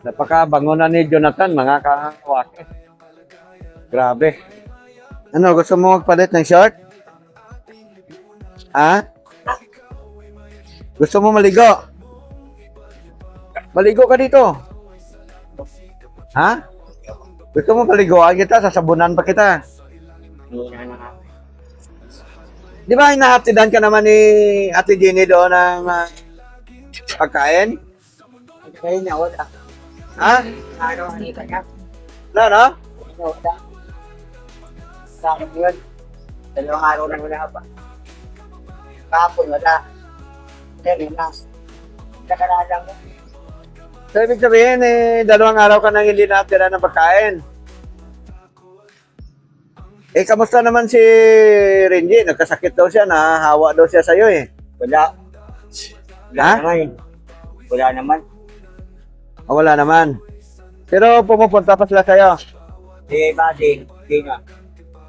Napakabango na ni Jonathan, mga kawaki. Grabe. Ano, gusto mo magpalit ng short? Ha? Gusto mo maligo? Maligo ka dito. Ha? Gusto mo paliguan kita? Sasabunan pa kita. Di ba hinahatidan ka naman ni Ate Jenny doon ng pagkain? Kaya na wala. Ha? Araw ni kanya. No? Wala. Sa akin yun. 2 araw na wala pa. Kahapon wala. Then na. Nakaralang mo. So, ibig sabihin, 2 araw ka nang hindi natira ng pagkain. Kamusta naman si Renji? Nagkasakit daw siya, nahahawa daw siya sa'yo Wala. Wala Ha? naman. Wala naman. Wala naman. Pero pumupunta pa sila sa'yo. Di ba din? Di na.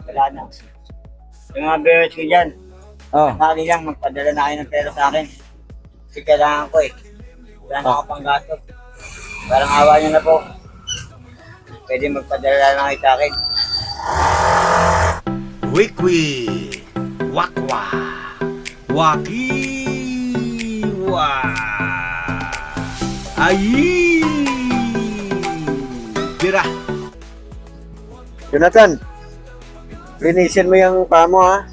Wala na. Yung mga bears ko dyan, Oh. sabi lang magpadala na kayo ng pera sa akin. Kasi kailangan ko Wala na ako pang gato. Parang awa niyo na po. Pwede magpadala na kayo sa akin. Wikwi, wakwa, wakiwa, ayi, tira. Jonathan, linisin mo yung paa mo, ha?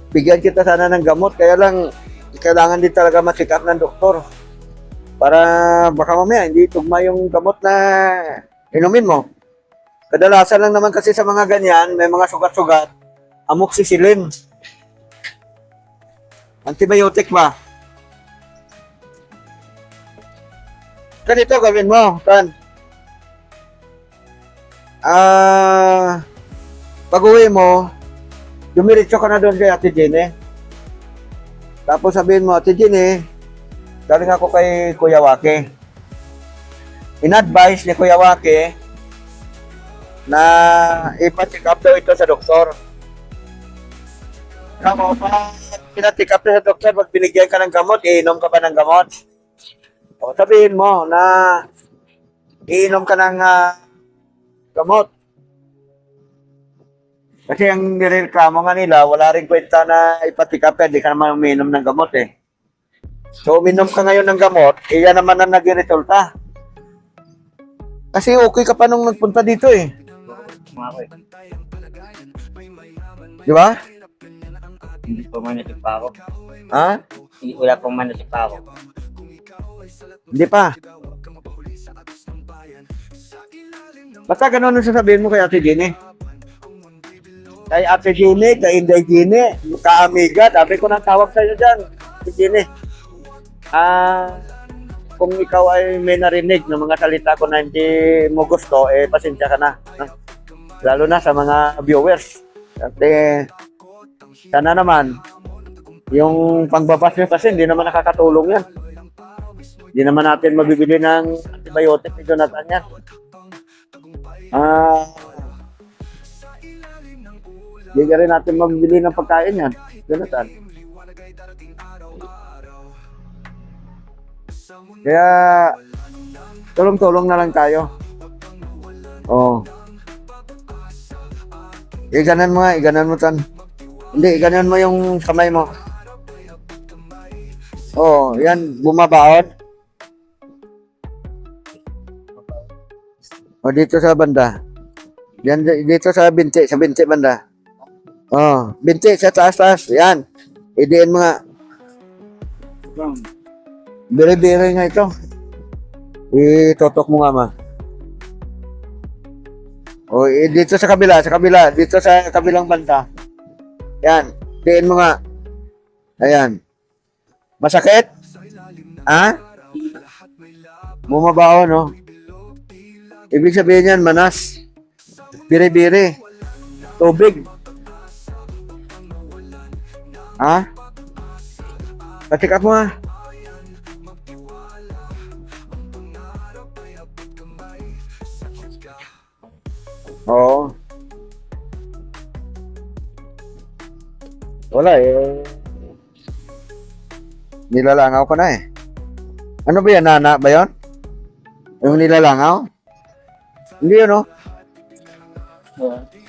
Bigyan kita sana ng gamot, kaya lang kailangan din talaga ma-check up ng doktor. Para baka mamaya hindi tugma yung gamot na inumin mo. Kadalasan lang naman kasi sa mga ganyan, may mga sugat-sugat, amoxicillin. Antibiotic ba? Ganito gawin mo, Tan. Pag-uwi mo, dumiretso ka na doon kay Ate Jenny. Tapos sabihin mo, Ate Jenny, galing ako kay Kuya Waki. In-advise ni Kuya Waki na ipa-check up daw ito sa doktor. Kamo pa, pina-check up sa doktor, pag binigyan ka ng gamot, iinom ka ba ng gamot? O sabihin mo na iinom ka ng gamot. Kasi ang nireklamo nga nila, wala rin kwenta na ipa-check up, hindi ka naman umiinom ng gamot So, uminom ka ngayon ng gamot, iyan naman ang nag-resulta. Kasi okay ka pa nung nagpunta dito Mga ko Di ba? Hindi pa man nasip pa ako. Ha? Wala pang man nasip pa ako. Hindi pa. Basta ganun ang sasabihin mo kay Ate Jenny. Kay Ate Jenny, kay Inday Jenny, ka-amiga, sabi ko nang tawag sa'yo dyan, Ate Jenny. Kung ikaw ay may narinig ng mga salita ko na hindi mo gusto, pasensya ka na. Lalo na sa mga viewers. Kasi, sana naman, yung pangbabas nyo kasi hindi naman nakakatulong yan. Hindi naman natin mabibili ng antibiotic ni Jonathan yan. Hindi ka rin natin mabibili ng pagkain yan, Jonathan. Kaya, tulong-tulong na lang tayo. Iganan mo nga, iganan mo Tan. Hindi, iganan mo yung kamay mo. Yan, bumabaon. Dito sa banda. Yan, dito sa binti banda. Binti, sa taas. Yan. Idiin mo nga. Bire-bire nga ito. Itotok mo nga, ma. Dito sa kabila. Dito sa kabilang banda. Yan. Diin mo nga. Ayan. Masakit? Ha? Bumabaho, no? Ibig sabihin yan, manas. Bire-bire. Tubig. Ha? Patik up mo, ha? Oo. Wala Nilalangaw ko na eh. Ano ba yan? Nana ba yun? Yung nilalangaw? Hindi yun, oh.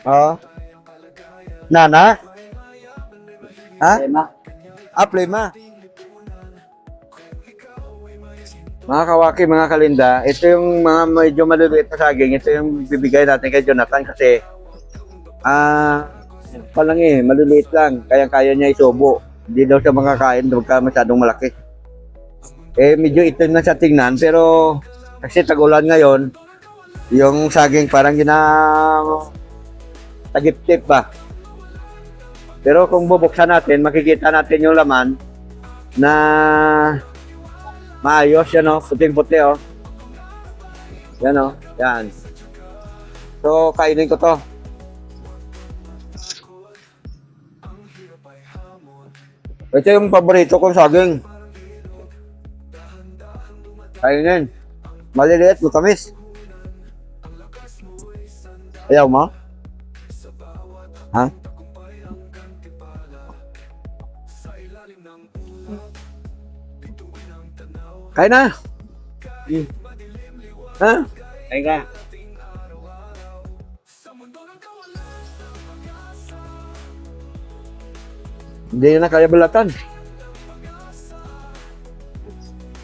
Oo. Nana? Ha? Tema. Plema. Mga kawaki, mga kalinda, ito yung mga medyo maliliit na saging. Ito yung bibigay natin kay Jonathan kasi palang maliliit lang. Kaya niya isubo. Hindi daw siya makakain pagka masyadong malaki. Medyo ito na siya tingnan pero kasi tag-ulan ngayon, yung saging parang tagip-tip ba. Pero kung bubuksan natin, makikita natin yung laman na maayos yan o, puting-puti o. Yan o, yan. So, kainin ko to. Ito yung paborito kong saging. Kainin. Maliliit, matamis. Ayaw mo? Ha? Kain na. Ha? Ay ka. Hindi na kaya balatan.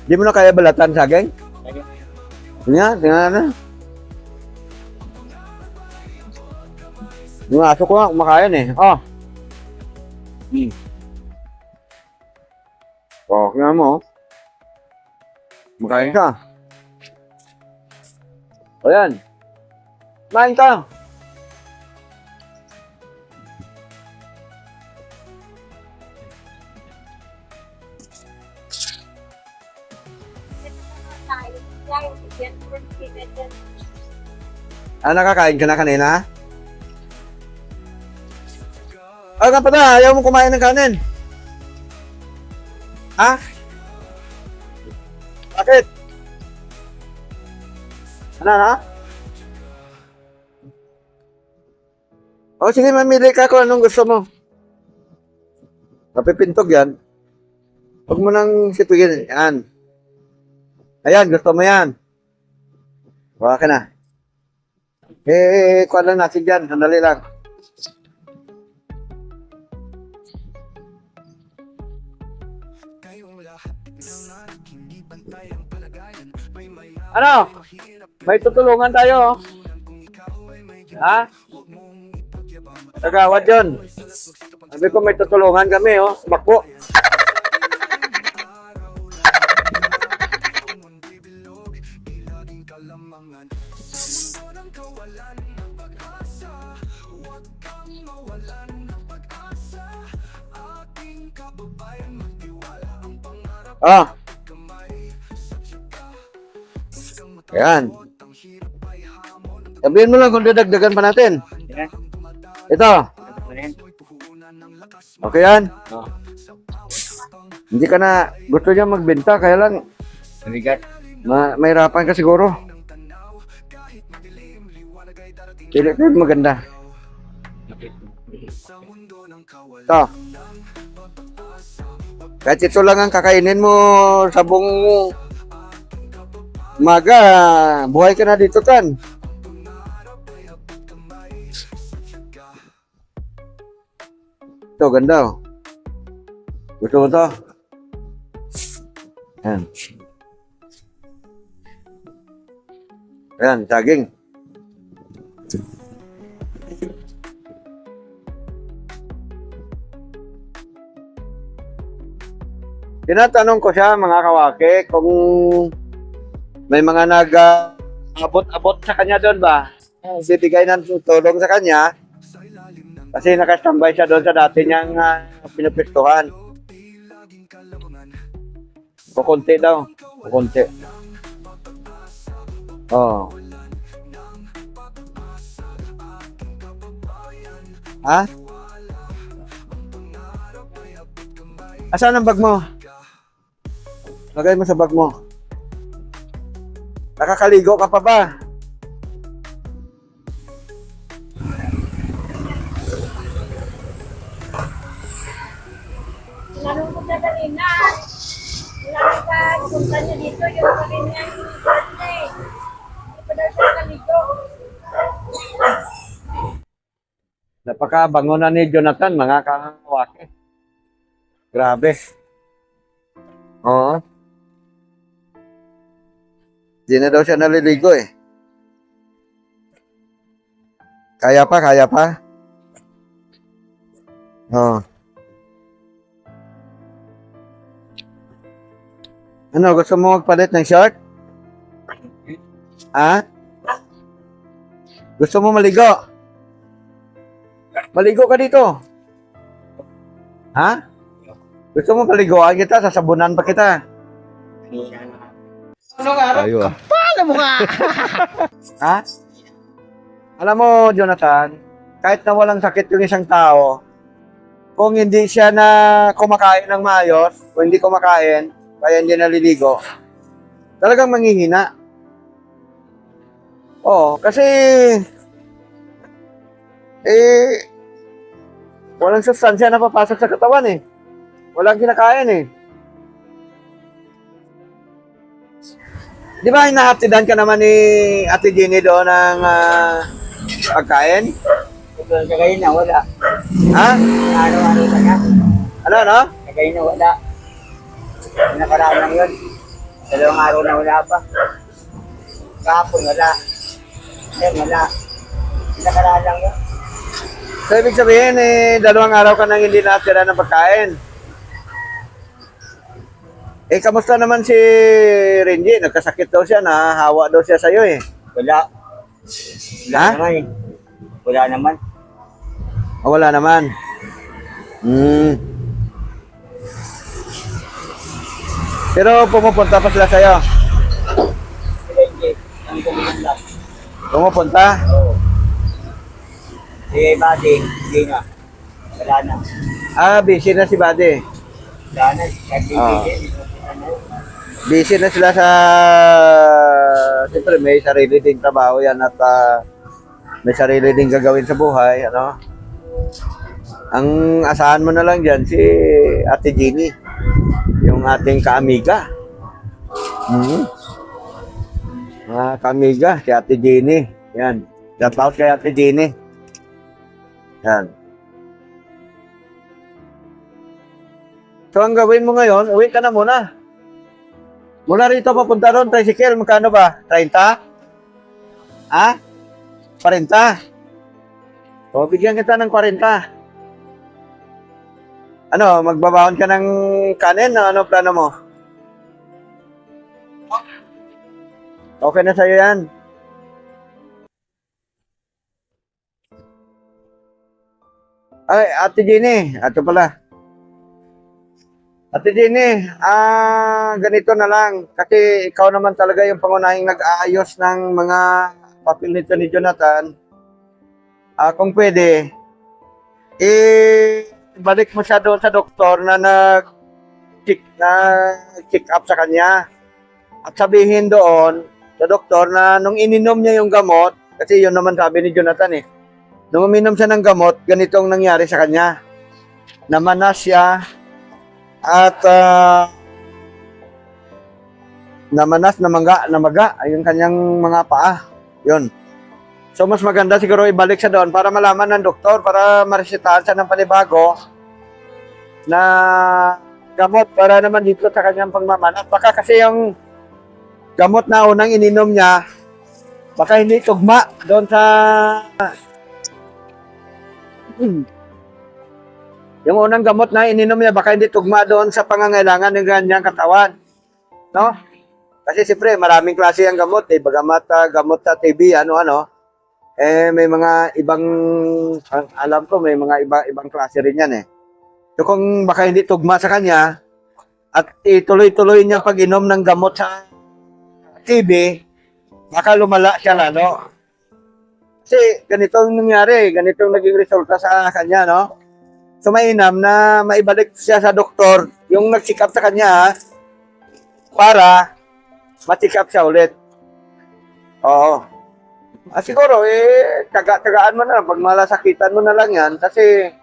Hindi mo na kaya balatan saging? Sige. Tingnan na. Yung aso ko nga kumakain eh. Oh. Oh, kaya mo. Makain ka. O yan. Kumain ka. Nakakain ka na kanina? Ay, ka pala, ayaw mo kumain ng kanin. Ha? Bakit? Ano na? O sige, mamili ka kung anong gusto mo. Napipintog yan. Huwag mo nang sipigin. Yan. Ayan, gusto mo yan. Huwag ka na. Kuha lang natin dyan. Sandali lang. Ano? May tutulungan tayo. Ha? Tagawad yun. Sabi ko may tutulungan kami, oh. Makbo. Ah. Ayan. Sabihin mo lang kung dadagdagan pa natin. Yan. Ito. Okay yan? Oh. Hindi ka na gusto niya magbenta, kaya lang Mabigat. mahirapan ka siguro. Pili ko yung maganda. Ito. Kahit ito lang ang kakainin mo sa buong umaga, buhay ka na dito, Tan. Ito, ganda, oh. Gusto mo to? Ayan. Ayan, saging. Tinatanong ko siya, mga kawaki, kung may mga nag-abot-abot sa kanya doon ba? Bibigay ng tulong sa kanya. Kasi nakastambay siya doon sa dati niyang pinupistuhan. Kukunti daw. Kukunti. Oh. Ha? Asan ang bag mo? Lagay mo sa bag mo. Nakakaligo ka pa ba? Nalungkot na kanina. Punta niya dito, yung rin niya yung birthday. Hindi pa daw siya naligo. Napakabango na ni Jonathan, mga kawake. Grabe. Oo. Di na daw siya naliligo eh. Kaya pa, kaya pa. Oo. Ano, gusto mo magpalit ng short? Ha? Gusto mo maligo? Maligo ka dito. Ha? Gusto mo paliguan kita, sasabunan pa kita. Ayo ah. Paano mo nga? Ha? Alam mo, Jonathan, kahit na walang sakit yung isang tao, kung hindi siya na kumakain ng maayos, kung hindi kumakain, kaya hindi naliligo, talagang manghihina. Oo, kasi walang sustansya na papasok sa katawan eh. Walang kinakain eh. Di ba hinahatidan ka naman ni Ate Jenny doon ng pagkain? Kagayin na, wala. Ha? Ano ka na? Ano? Kagayin na, wala. Nakaraan lang yun. 2 araw na wala pa. Kahapon, wala. Ngayon, wala. Nakaraan lang yun. So, ibig sabihin, 2 araw ka nang hindi natira ng pagkain. Kamusta naman si Renji? Nagkasakit daw siya, nahahawa daw siya sa'yo eh. Wala. Wala Ha? naman eh. Wala naman. Wala naman. Pero pumupunta pa sila sa'yo. Sila hindi. Ang kumilang lang. Pumupunta? Oo. Si Buddy, hindi na. Wala na. Busy na si Buddy. Wala na. Kahit Oo. hindi. Busy na sila sa... Siyempre, may sarili ding trabaho yan at may sarili ding gagawin sa buhay, ano? Ang asahan mo na lang dyan, si Ate Jenny, yung ating kaamiga. Mga kaamiga, si Ate Jenny. Yan. Shout out kay Ate Jenny. Yan. So, ang gawin mo ngayon, uwi ka na muna. Mula rito papunta doon, tricycle, magkano ba? 30? Ha? 40? O, bigyan kita ng 40. Ano, magbabahon ka ng kanin? Ano plano mo? Okay na sa'yo yan. Ay, Ate Jenny, ito pala. Ate Jenny, ganito na lang. Kasi ikaw naman talaga yung pangunahing nag-aayos ng mga papel nito ni Jonathan. Kung pwede, balik mo siya doon sa doktor na check up sa kanya. At sabihin doon sa doktor na nung ininom niya yung gamot, kasi yun naman sabi ni Jonathan eh, nung uminom siya ng gamot, ganitong nangyari sa kanya. Namanas siya, at namanas, namaga ay yung kanyang mga paa. Yun. So mas maganda siguro ibalik siya doon para malaman ng doktor, para maresetahan siya ng panibago na gamot para naman dito sa kanyang pagmamanas. Baka kasi yung gamot na unang ininom niya, baka hindi tugma doon sa yung unang gamot na ininom niya, baka hindi tugma doon sa pangangailangan ng kanyang katawan. No? Kasi siyempre, maraming klase ang gamot. Bagamat gamot sa TB, ano-ano. May mga ibang, alam ko, may mga ibang klase rin yan eh. So kung baka hindi tugma sa kanya, at ituloy-tuloy niya pag-inom ng gamot sa TB, baka lumala siya lalo. Kasi ganitong nangyari, ganitong naging resulta sa kanya, no? So mainam na maibalik siya sa doktor yung nag-check up sa kanya para ma-check up siya ulit. Oo. Siguro tagaan mo na, pag malasakitan mo na lang yan kasi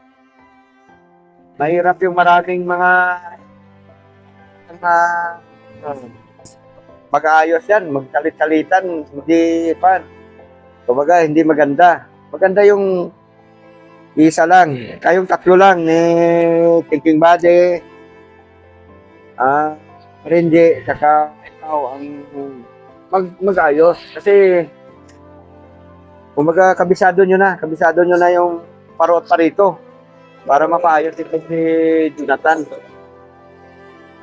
mahirap yung maraming mga mag-aayos yan, magkalit-kalitan, hindi pa. Kumbaga, hindi maganda. Maganda yung isa lang. Kayong tatlo lang ni Thinking Body, Renji, saka ikaw ang mag-ayos. Kasi, kumbaga, kabisado nyo na yung parot pa rito para mapaayos ito si Jonathan.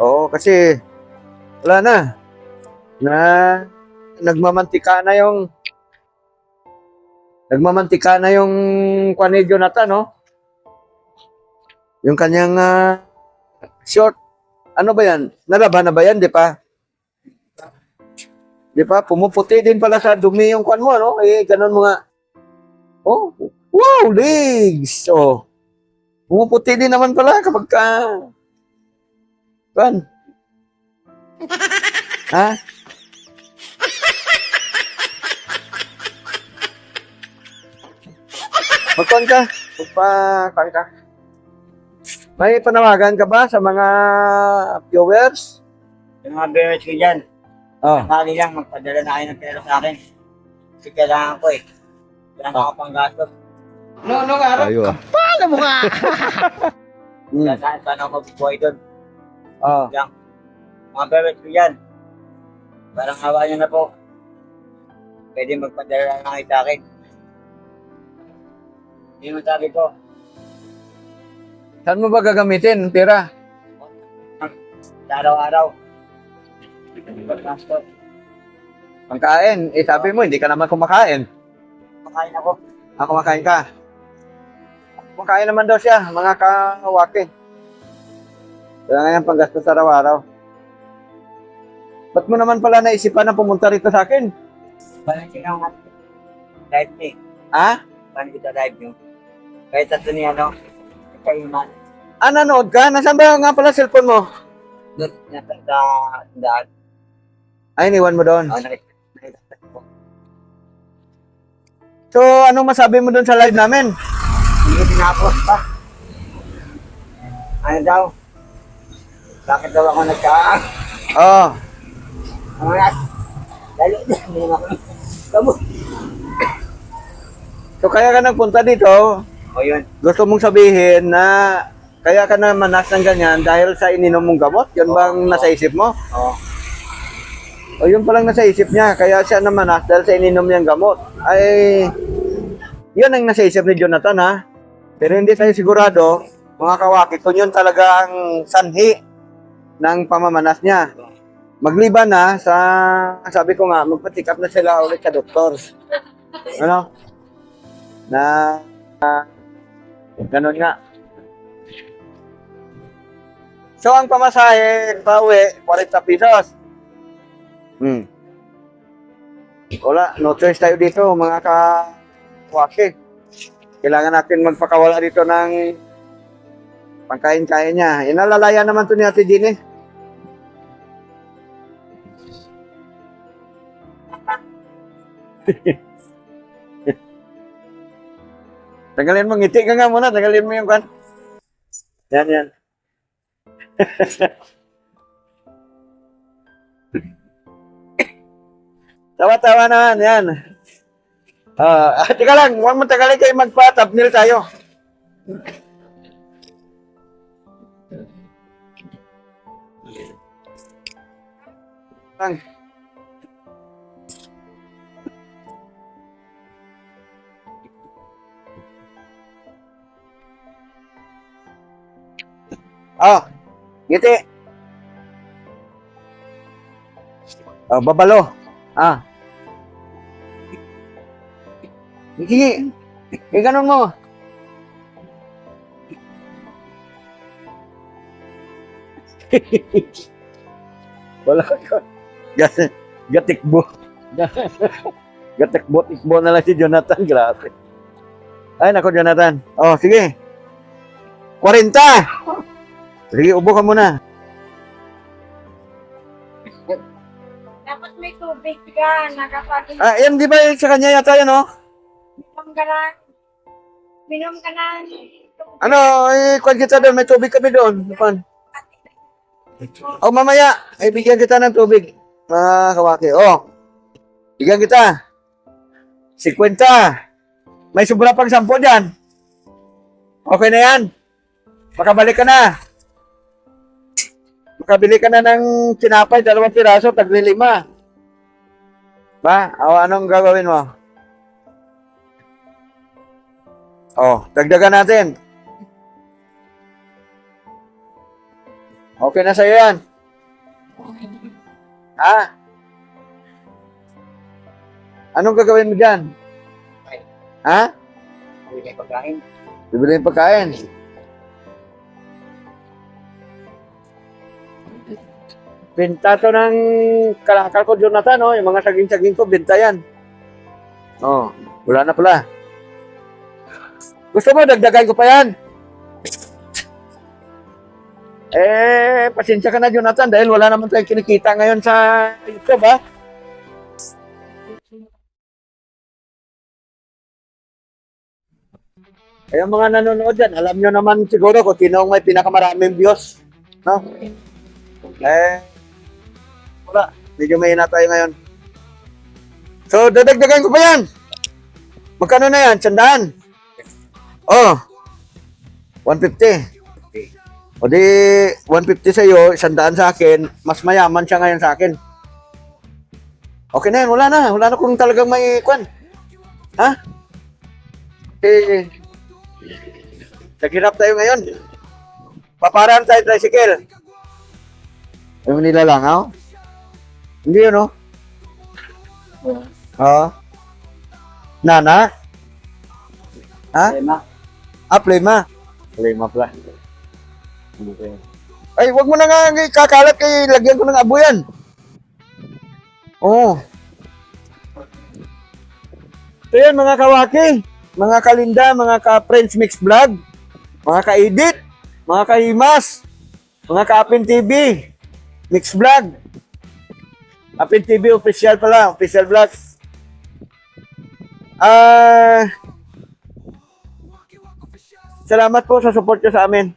Oo, kasi wala na nagmamantika na yung kwan ni Jonathan, no? Yung kanyang short. Ano ba yan? Nalaban na ba yan, di pa? Di pa? Pumuputi din pala sa dumi yung kwan mo, no? Eh, ganun mga... Oh, wow, legs! Oh. Pumuputi din naman pala kapag ka... Kwan? Ha? Magkwan ka? Magpa-kwan ka? May panawagan ka ba sa mga viewers? Yung mga viewers ko dyan, Oh. sakali lang magpadala na kayo ng pera sa akin. Kasi kailangan ko eh. Kailangan ako pang gastos. No araw. Ayo. Paano mo nga? Sana ako buhay doon. Oh. Mga viewers ko dyan, parang hawa nyo na po. Pwede magpadala na kayo sa akin. Hindi mo sabi ko, Saan mo ba gagamitin ang pera? sa araw-araw. Paggastos. Pangkain. Eh, sabi mo, hindi ka naman kumakain. Makain ako. Kumakain ka. Kumakain naman daw siya, mga kawaki. Kailangan yung panggastos sa araw-araw. Ba't mo naman pala naisipan na pumunta rito sa akin? Parang sinang live ni. Ha? Parang kita live nyo. Kahit ito ni ano, kaiman. Nanood ka? Nasaan ba nga pala cellphone mo? Doon, nasa sa daan. Ay, iniwan mo doon. Ako nakita ko. So, anong masabi mo doon sa live namin? Hindi tinapos pa. Ano daw? Bakit daw ako Oo. Angat. Dali, hindi naman ako. Kamu. So, kaya ka nagpunta dito, O yun. gusto mong sabihin na kaya ka na manas ng ganyan dahil sa ininom mong gamot? Yun bang nasa isip mo? Oo. O yun palang nasa isip niya, kaya siya na manas dahil sa ininom niyang gamot. Ay, yun ang nasa isip ni Jonathan, ha? Pero hindi tayo sigurado, mga kawaki, kung yun talaga ang sanhi ng pamamanas niya. Magliban na sa, sabi ko nga, magpa-check up na sila ulit sa doktor. Ano? Ganun nga. So, ang pamasahe, pauwi, 40 pesos. Wala, no choice tayo dito, mga kawaki. Kailangan natin magpakawala dito ng pangkain-kain niya. Inalalaya naman to ni Ate Jeannie. Tagalin mo, ngiti ka nga muna. Tagalin mo yung kan. Yan. Tawa-tawa naman, yan. Teka lang, huwag mo tagalin kayo magpa-thumbnail tayo. Lang. Ngiti. Babalo. Sige. Ganun mo. Wala ka. Gatikbo. Gatikbo na lang si Jonathan. Grabe. Ay, nako Jonathan. Sige. 40. Sige, ubo ka muna. Dapat may tubig ka. Nakapagin. Yan, di ba sa kanya yata yan, oh? Minom ka na. Kwan kita doon, may tubig kami doon. O mamaya, ay bigyan kita ng tubig. Mga kawaki. O, bigyan kita. 50. May sobra pang 10 dyan. Okay na yan. Makabalik ka na. Makabili ka na ng tinapay, 2 piraso, tagli 5. Ba? O, anong gagawin mo? O, dagdagan natin. Okay na sa'yo yan. Ha? Anong gagawin mo dyan? Ha? Hindi kayo pagkain. Bibili yung pagkain. Binta to ng kalakal ko, Jonathan, no? Yung mga saging-saging ko, binta yan. Oh, wala na pala. Gusto mo, dagdagan ko pa yan? Pasensya ka na, Jonathan, dahil wala naman tayong kinikita ngayon sa YouTube, ha? Kaya mga nanonood dyan, alam nyo naman siguro kung sino ang may pinakamaraming views. No? Wala. Medyo mahina tayo ngayon. So, dadagdagan ko pa yan. Magkano na yan? 100? Oh. 150. O di, 150 sa'yo, 100 sa akin, mas mayaman siya ngayon sa akin. Okay na yan, wala na. Wala na kung talagang may kwan. Ha? Naghirap tayo ngayon. Paparaan tayo tricycle. Yung nilalangaw? Hindi yun, no? Oo. Nana? Ha? Tema. Plema. Plema pala. Ay, wag mo na nga kakalat kay lagyan ko ng abo yan. Oo. So yan, mga kawaki, mga kalinda, mga ka-Friends Mix Vlog, mga ka-edit, mga ka-himas, mga ka-Apin TV, Mix Vlog. Apin TV official pala, official vlog. Salamat po sa support nyo sa amin.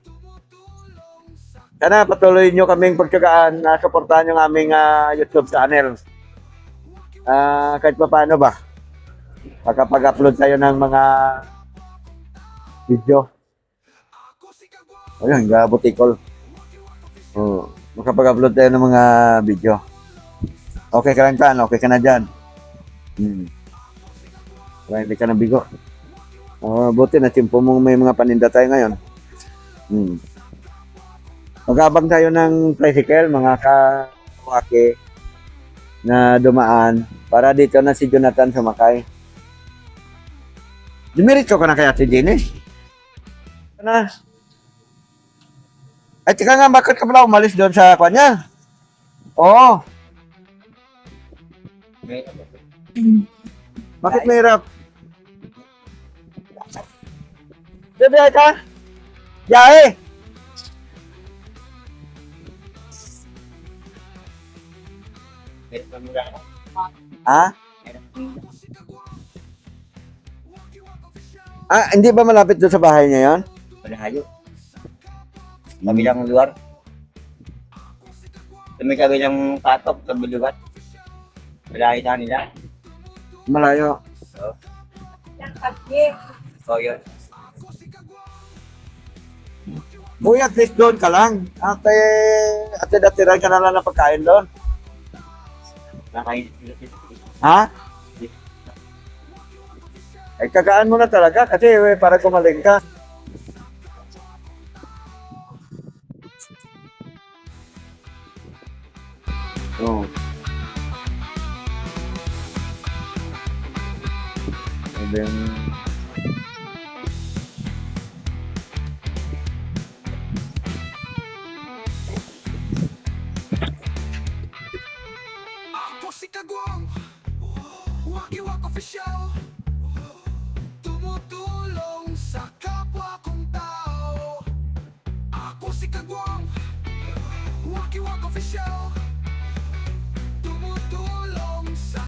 Sana patuloy nyo kaming pagtsagaan na supportahan yung aming YouTube channel. Kahit pa paano ba? Makapag-upload tayo ng mga video. Ayun, gabutikol. Oh, makapag-upload tayo ng mga video. Okay ka lang dyan, okay ka na dyan. Para hindi ka nabigo. Buti na timpo mong may mga paninda tayo ngayon. Mag-abang tayo ng tricycle, mga kawaki na dumaan para dito na si Jonathan sumakay. Dumiritso ka na kaya si Jenny? Na. Ay, tika nga, bakit ka pala umalis doon sa kanya? Oo. Bakit mahirap? Bebe ka? Yahe! Ha? Hindi ba malapit doon sa bahay niya yon? Malayo. Kabilang lugar. May kabilang patok, kabilugat. Malayo na nila. Malayo. So, yun. Uy, at least doon ka lang. Ate datiran ka na lang ng pagkain doon. Nakain. Ha? Ay, kagaan mo na talaga kasi para kumaling ka. Oh. And then, Ako si Kagwang, Wakiwak Official, tumutulong sa kapwa kong tao. Ako si Kagwang, Wakiwak Official.